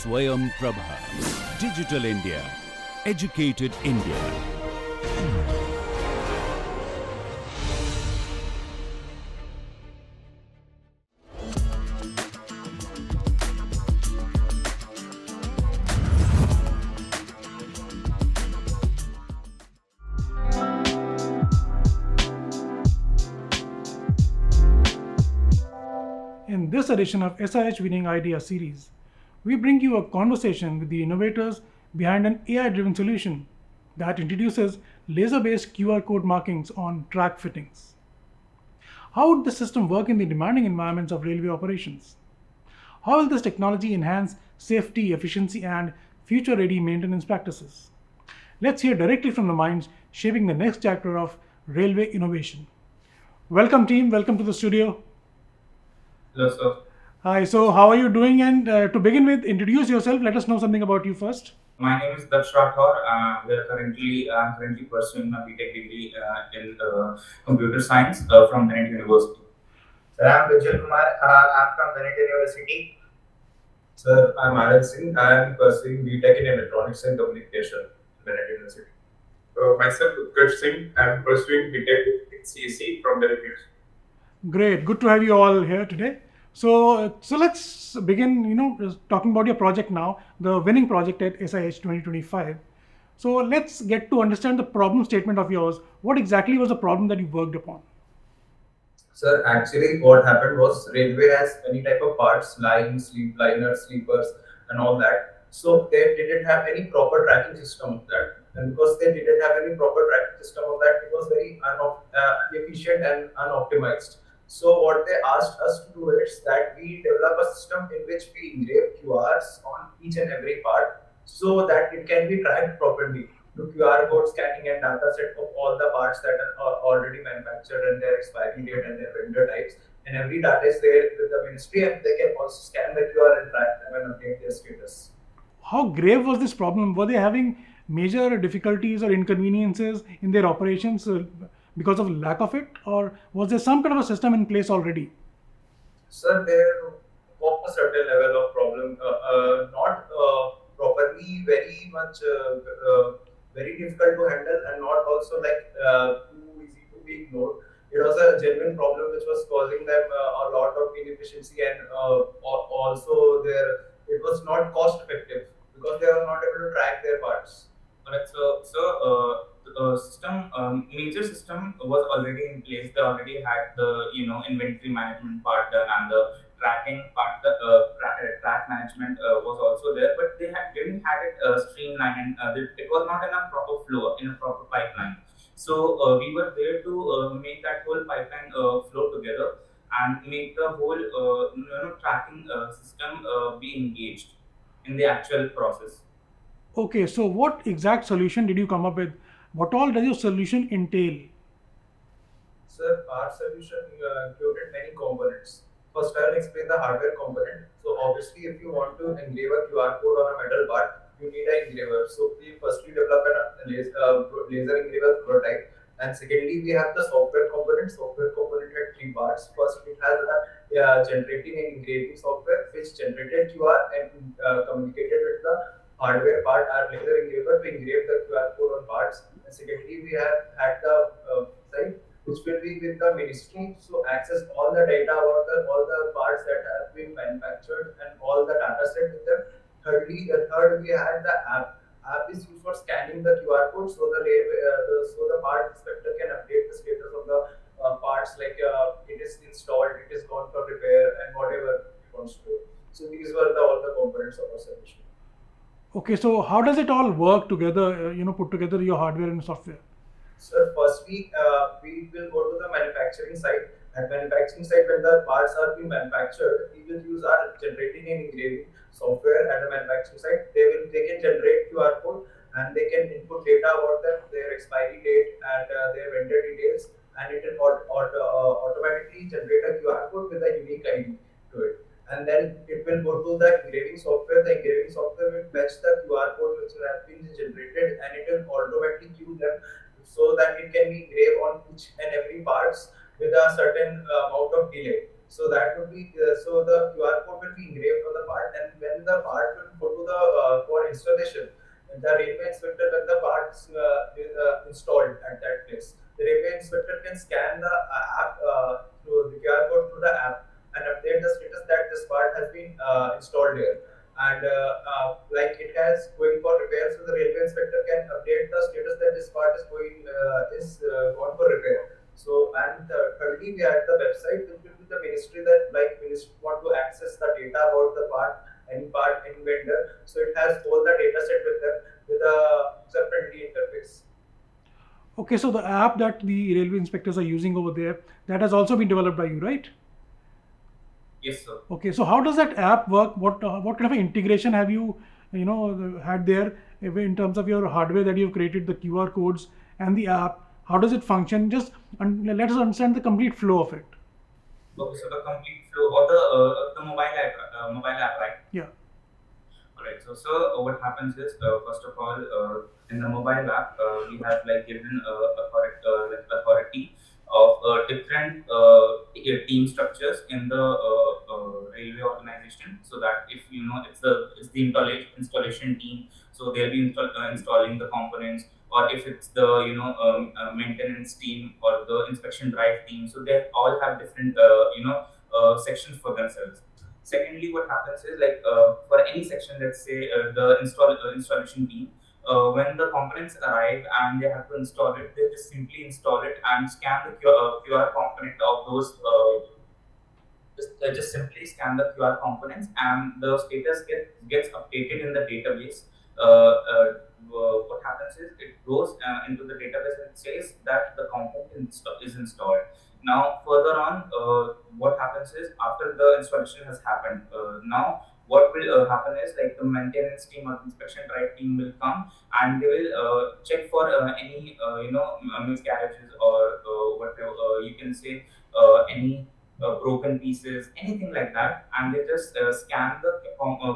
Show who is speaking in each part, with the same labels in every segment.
Speaker 1: Swayam Prabha. Digital India. Educated India.
Speaker 2: In this edition of SIH Winning Idea series, we bring you a conversation with the innovators behind an AI-driven solution that introduces laser-based QR code markings on track fittings. How would this system work in the demanding environments of railway operations? How will this technology enhance safety, efficiency, and future-ready maintenance practices? Let's hear directly from the minds shaping the next chapter of railway innovation. Welcome, team. Welcome to the studio.
Speaker 3: Hello, sir.
Speaker 2: Hi, so how are you doing? And to begin with, introduce yourself. Let us know something about you first.
Speaker 3: My name is Daksh Rathore. I'm currently pursuing a BTech degree in computer science from Bennett University.
Speaker 4: Sir, I'm Vijay Kumar. I'm from Bennett University.
Speaker 5: Sir, I'm Anand Singh. I am pursuing BTech in Electronics and Communication in Bennett University.
Speaker 6: Myself, Utkarsh Singh. I am pursuing BTech in CSE from Bennett University.
Speaker 2: Great, good to have you all here today. So let's begin, talking about your project now, the winning project at SIH 2025. So let's get to understand the problem statement of yours. What exactly was the problem that you worked upon?
Speaker 5: Sir, actually what happened was railway has many type of parts, lines, liners, sleepers and all that. So they didn't have any proper tracking system of that. And because they didn't have any proper tracking system of that, it was very inefficient and unoptimized. So what they asked us to do is that we develop a system in which we engrave QRs on each and every part so that it can be tracked properly. The QR code scanning and data set of all the parts that are already manufactured and their expiry date and their vendor types, and every data is there with the ministry, and they can also scan the QR and track them and update their status.
Speaker 2: How grave was this problem? Were they having major difficulties or inconveniences in their operations because of lack of it, or was there some kind of a system in place already?
Speaker 5: Sir, there was a certain level of problem, not properly, very much, very difficult to handle, and not also like too easy to be ignored. It was a genuine problem which was causing them a lot of inefficiency, and also it was not cost effective because they were not able to track their parts.
Speaker 3: Alright, so the major system was already in place. They already had the inventory management part done, and the tracking part, the track management was also there. But they didn't have it streamlined, and it was not in a proper flow, in a proper pipeline. So we were there to make that whole pipeline flow together and make the whole tracking system be engaged in the actual process.
Speaker 2: Okay, so what exact solution did you come up with? What all does your solution entail?
Speaker 5: Sir, our solution included many components. First, I will explain the hardware component. So, obviously, if you want to engrave a QR code on a metal part, you need an engraver. So, we firstly develop a laser engraver prototype. And secondly, we have the software component. Software component had three parts. First, it has a generating and engraving software, which generated QR and communicated with the hardware part, our laser engraver, to engrave the QR code on parts. And secondly, we have had the site which will be with the ministry, so access all the data about all the parts that have been manufactured and all the data set with them. Third, we had the app. App is used for scanning the QR code, so the part inspector can update the status of the parts, like it is installed, it is gone for repair, and whatever it wants to do. So these were all the components of our solution.
Speaker 2: Okay, so how does it all work together, put together your hardware and software?
Speaker 5: So firstly, we will go to the manufacturing site. At manufacturing site, when the parts are being manufactured, we will use our generating and engraving software at the manufacturing site. They can generate QR code, and they can input data about them, their expiry date and their vendor details, and it will automatically generate a QR code with a unique ID to it. And then it will go to the engraving software. The engraving software will fetch the QR code which has been generated, and it will automatically queue them so that it can be engraved on each and every parts with a certain amount of delay. So that would be so the QR code will be engraved on the part, and when the part will go to the for installation, the railway inspector, when the parts is installed at that place, the railway inspector can scan the app through the QR code through the app and update the status that this part has been installed here. And like it has going for repair, so the railway inspector can update the status that this part is going gone for repair. So and thirdly, we have the website which will be the ministry that like ministry want to access the data about the part, any vendor. So it has all the data set with them with a user-friendly interface.
Speaker 2: Okay, so the app that the railway inspectors are using over there, that has also been developed by you, right?
Speaker 3: Yes, sir.
Speaker 2: Okay, so how does that app work? What kind of integration have you had there in terms of your hardware that you've created, the QR codes and the app? How does it function? Just let us understand the complete flow of it.
Speaker 3: Okay, so the complete flow or the mobile app, right?
Speaker 2: Yeah.
Speaker 3: Alright, so what happens is first of all in the mobile app we have like given authority of different team structures in the railway organization, so that if it's the installation team, so they'll be installing the components, or if it's the maintenance team or the inspection drive team, so they all have different sections for themselves. Secondly, what happens is like for any section, let's say the installation team, when the components arrive and they have to install it, they just simply install it and scan the QR component of those. Just simply scan the QR components and the status gets updated in the database. What happens is it goes into the database and says that the component is installed. Now further on, what happens is after the installation has happened, now what will happen is like the maintenance team or inspection drive team will come and they will check for any miscarriages or whatever you can say any broken pieces, anything like that, and they just scan the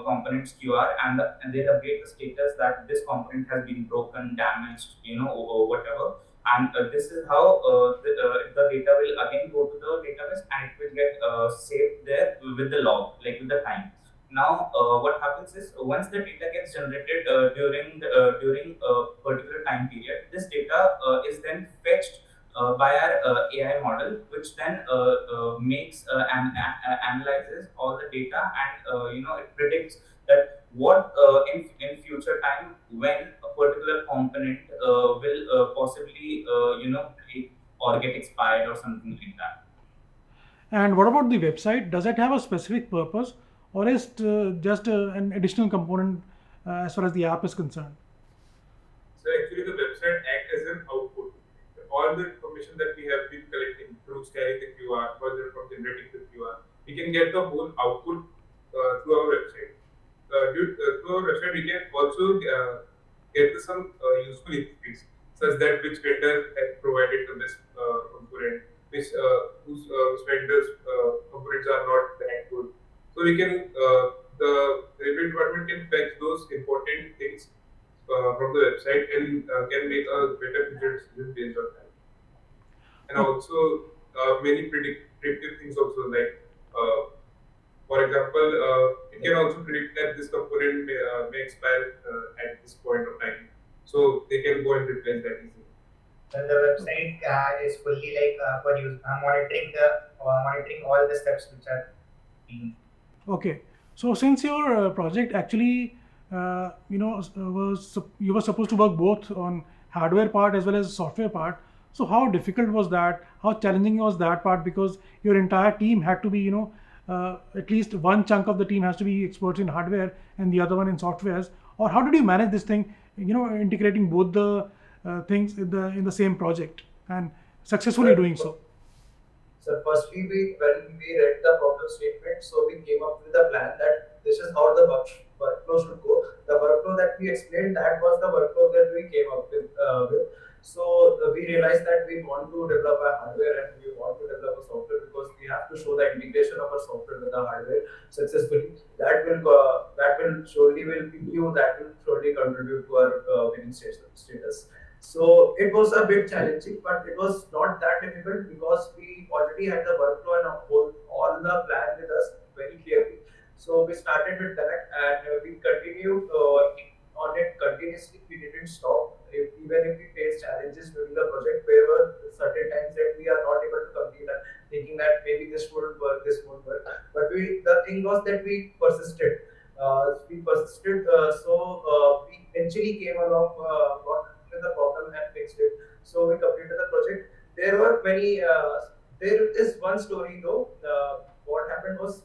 Speaker 3: components QR and they update the status that this component has been broken, damaged, or whatever. And this is how the data will again go to the database and it will get saved there with the log, like with the time. Now, what happens is once the data gets generated during a particular time period, this data is then fetched by our AI model, which then makes and analyzes all the data, and it predicts that what in future time when a particular component will possibly break or get expired or something like that.
Speaker 2: And what about the website? Does it have a specific purpose, or is it just an additional component as far as the app is concerned?
Speaker 6: So actually the website acts as an output. All the information that we have been collecting through scanning the QR, further from generating the QR, we can get the whole output through our website. Through our website, we can also get some useful information, such that which vendor has provided the best component, whose vendors' components are not that good. So we can, the railway department can fetch those important things from the website and can make a better future decision based on that. And also many predictive things also, like for example, it can also predict that this component may expire at this point of time, so they can go and replace that easily.
Speaker 4: And the website is fully like for monitoring all the steps which are being.
Speaker 2: Okay, so since your project actually, you were supposed to work both on hardware part as well as software part. So how difficult was that? How challenging was that part? Because your entire team had to be, at least one chunk of the team has to be experts in hardware and the other one in softwares. Or how did you manage this thing? Integrating both the things in the same project and successfully doing so.
Speaker 5: So firstly, when we read the problem statement, so we came up with a plan that this is how the workflow should go. The workflow that we explained, that was the workflow that we came up with. So we realized that we want to develop a hardware and we want to develop a software because we have to show the integration of our software with the hardware successfully. That will surely contribute to our winning status. So it was a bit challenging, but it was not that difficult because we already had the workflow and all on the plan with us very clearly. So we started with that, and we continued working on it continuously. We didn't stop. Even if we faced challenges during the project, there were certain times that we are not able to complete, and thinking that maybe this won't work, this won't work. But the thing was that we persisted. We eventually came along, got into the problem and fixed it. So we completed the project. There were many. There is one story though. What happened was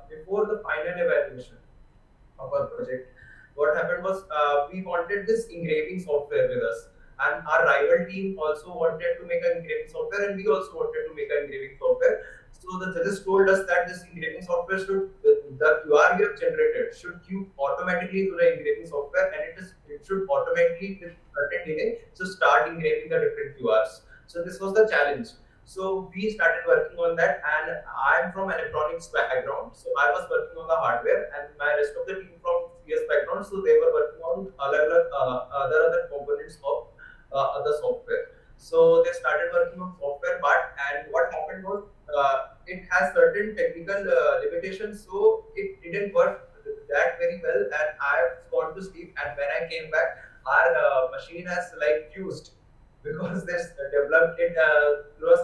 Speaker 5: before the final evaluation of our project, what happened was we wanted this engraving software with us, and our rival team also wanted to make an engraving software, and we also wanted to make an engraving software. So the judges told us that this engraving software should, the QR we have generated should queue automatically to the engraving software, and it should automatically with certain delay so start engraving the different QRs. So this was the challenge. So we started working on that, and I'm from electronics background, so I was working on the hardware, and my rest of the team from CS background, so they were working on other components of other software. So they started working on software part, and what happened was it has certain technical limitations, so it didn't work that very well, and I've gone to sleep. And when I came back, our machine has like fused because they developed it through a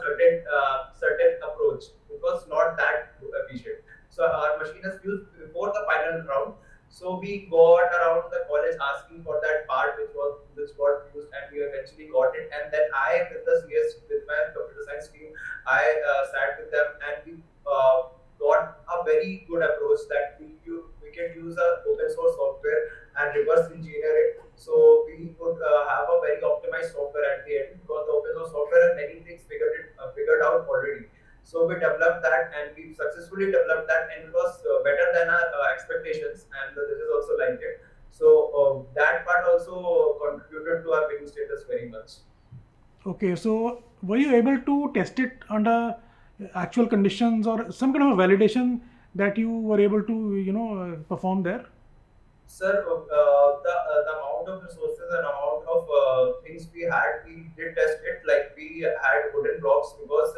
Speaker 5: certain approach. It was not that efficient. So our machine has fused before the final round. So we got around the college asking for that part which got used, and we eventually got it. And then I, with the CS, with my computer science team, I sat with them, and we got a very good approach that we can use a open source software and reverse engineer it. So we could have a very optimized software at the end, because the open source software has many things figured out already. So we developed that, and we successfully developed that, and it was better than our expectations, and the judges also liked it. So that part also contributed to our winning status very much.
Speaker 2: Okay, so were you able to test it under actual conditions or some kind of a validation that you were able to perform there?
Speaker 5: Sir, the amount of resources and amount of things we had, we did test it. Like we had wooden blocks, because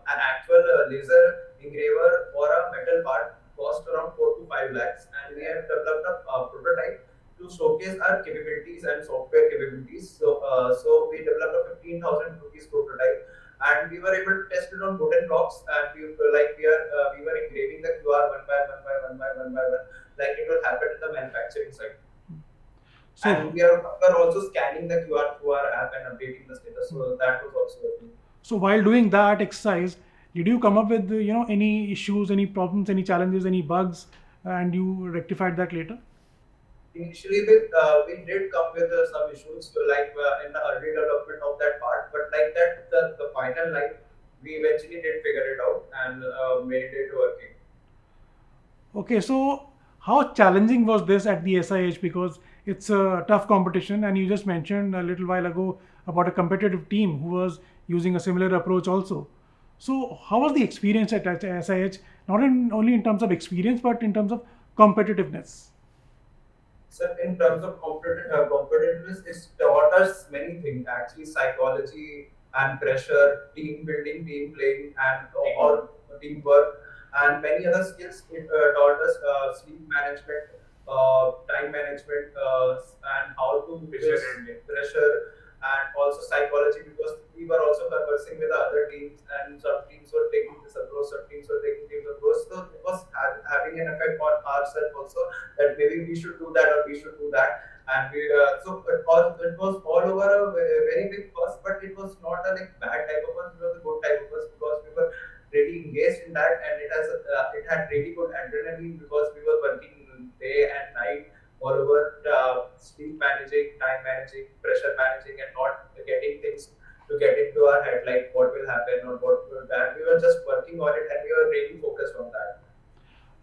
Speaker 5: an actual laser engraver for a metal part cost around 4 to 5 lakhs, and we have developed a prototype to showcase our capabilities and software capabilities. So we developed a 15,000 rupees prototype, and we were able to test it on wooden blocks, and we were engraving the QR one by one, like it will happen in the manufacturing side.
Speaker 2: So,
Speaker 5: and we are also scanning the QR through our app and updating the status. So that was also working.
Speaker 2: so while doing that exercise, did you come up with any issues, any problems, any challenges, any bugs, and you rectified that later?
Speaker 5: Initially, we did come with some issues, in the early development of that part, but like that, the final line, we eventually did figure it out and made it working.
Speaker 2: Okay, so how challenging was this at the SIH? Because it's a tough competition, and you just mentioned a little while ago about a competitive team who was using a similar approach also. So how was the experience at SIH, only in terms of experience, but in terms of competitiveness?
Speaker 5: So in terms of competitiveness, it's taught us many things. Actually, psychology and pressure, team building, team playing, and or teamwork, and many other skills. It taught us sleep management, time management, and how to pressure, and also psychology, because we were also conversing with the other teams, and some teams were taking this approach, some teams were taking this approach. So it was having an effect on ourselves also, that maybe we should do that or we should do that. And so it was all over a very big fuss, but it was not a bad type of fuss, it was a good type of fuss, because we were really engaged in that, and it had really good adrenaline, because we were working day and night all over, sleep managing, time managing, pressure managing, and not getting things to get into our head, like what will happen or what will that. We were just working on it, and we were really focused on that.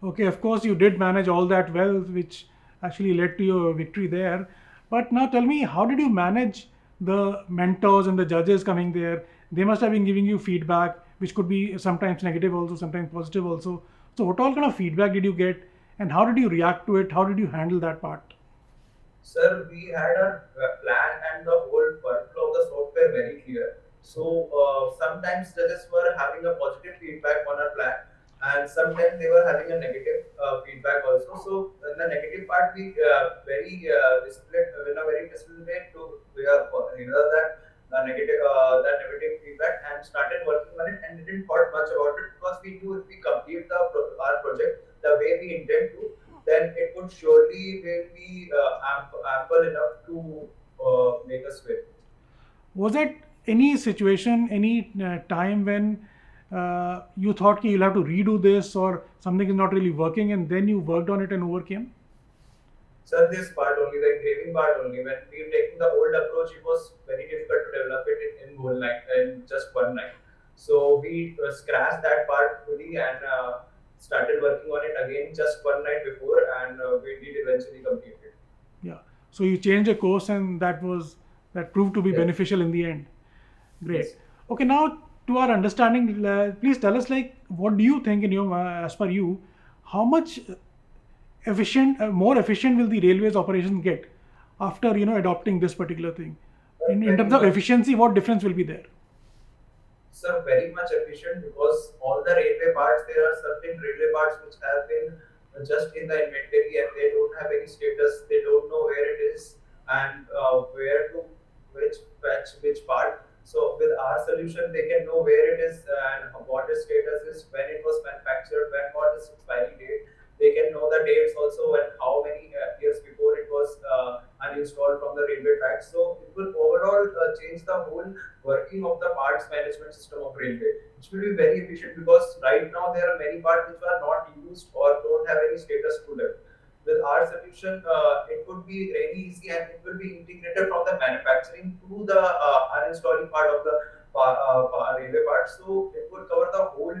Speaker 2: Okay, of course you did manage all that well, which actually led to your victory there. But now tell me, how did you manage the mentors and the judges coming there? They must have been giving you feedback, which could be sometimes negative also, sometimes positive also. So what all kind of feedback did you get, and how did you react to it? How did you handle that part?
Speaker 5: Sir, we had a plan and the whole workflow of the software very clear. So sometimes judges were having a positive feedback on our plan, and sometimes they were having a negative feedback also. So in the negative part, we very disciplined, in a very disciplined way to hear that negative feedback and started working on it, and didn't thought much about it because we knew if we complete our project the way we intend to, then it would surely will be ample enough to make us win.
Speaker 2: Was it any situation, any time when you thought कि you'll have to redo this or something is not really working and then you worked on it and overcame?
Speaker 5: Sir, this part only, the engraving part only. When we were taking the old approach, it was very difficult to develop it in one night, in just one night. So we scratched that part fully and started working on it again just one night before, and we did eventually complete it.
Speaker 2: Yeah. So you changed a course and that proved to be
Speaker 5: Yes.
Speaker 2: beneficial in the end. Great.
Speaker 5: Yes.
Speaker 2: Okay, now to our understanding, please tell us like what do you think in your as per you, how much more efficient will the railways operation get after adopting this particular thing? In terms of efficiency, what difference will be there?
Speaker 5: Sir, very much efficient because all the railway parts, there are certain railway parts which have been just in the inventory and they don't have any status, they don't know where it is and where to which part. So with our solution, they can know where it is and what its status is, when it was manufactured, when what is expiry date. They can know the dates also and how many years before it was uninstalled from the railway track. So it will overall change the whole working of the parts management system of railway, which will be very efficient because right now there are many parts which are not used or don't have any status to them. With our solution, it would be really easy and it will be integrated from the manufacturing to the uninstalling part of the railway part. So it would cover the whole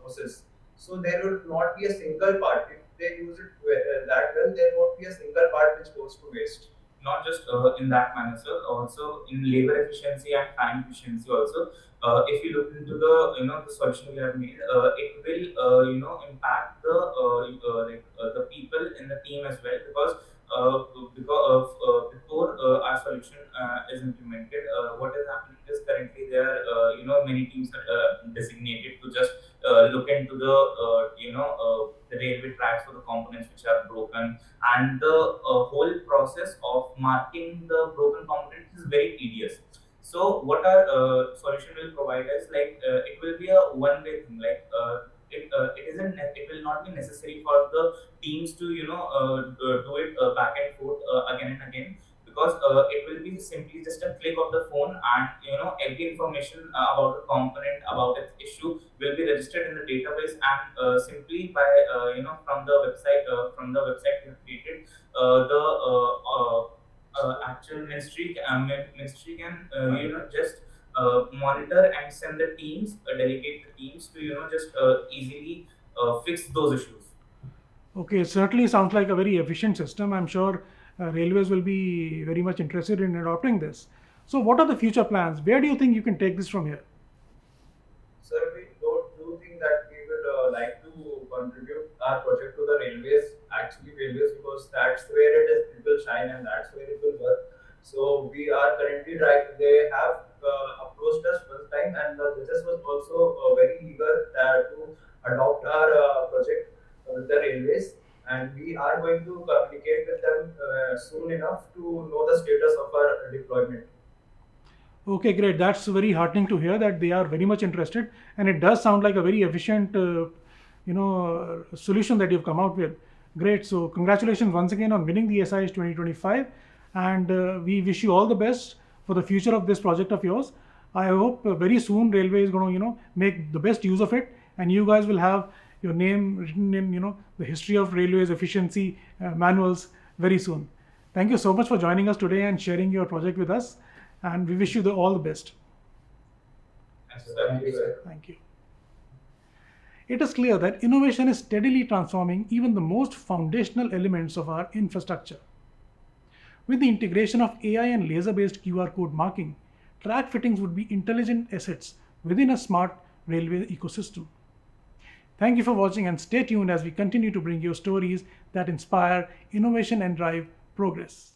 Speaker 5: process. So there will not be a single part. If they use it that well, there won't be a single part which goes to waste.
Speaker 3: Not just in that manner, sir, also in labor efficiency and time efficiency also. If you look into the solution we have made, it will impact the people in the team as well because before our solution is implemented, what is happening is currently there are many teams are designated to just look into the railway tracks for the components which are broken, and the whole process of marking the broken components is very tedious. So what our solution will provide us, like it will be a one-way thing. Like it will not be necessary for the teams to do it back and forth again and again, because it will be simply just a click of the phone, and every information about the component, about its issue will be registered in the database, and simply by from the website we have created, the actual ministry can just monitor and send the teams, delegate the teams to just easily fix those issues.
Speaker 2: Okay, it certainly sounds like a very efficient system. I'm sure railways will be very much interested in adopting this. So what are the future plans? Where do you think you can take this from here?
Speaker 5: Sir, we do think that we would like to contribute our project to the railways, because that's where it will shine and that's where it will work. So we are currently trying. They have approached us first time, and the judges was also very eager to adopt our project with the railways, and we are going to communicate with them soon enough to know the status of our deployment.
Speaker 2: Okay, great. That's very heartening to hear that they are very much interested, and it does sound like a very efficient, solution that you've come out with. Great. So congratulations once again on winning the SIH 2025, and we wish you all the best for the future of this project of yours. I hope very soon Railway is going to make the best use of it, and you guys will have your name written in the history of railways efficiency manuals very soon. Thank you so much for joining us today and sharing your project with us, and we wish you all the best.
Speaker 5: Thank you, sir.
Speaker 2: Thank you. It is clear that innovation is steadily transforming even the most foundational elements of our infrastructure. With the integration of AI and laser-based QR code marking, track fittings would be intelligent assets within a smart railway ecosystem. Thank you for watching, and stay tuned as we continue to bring you stories that inspire innovation and drive progress.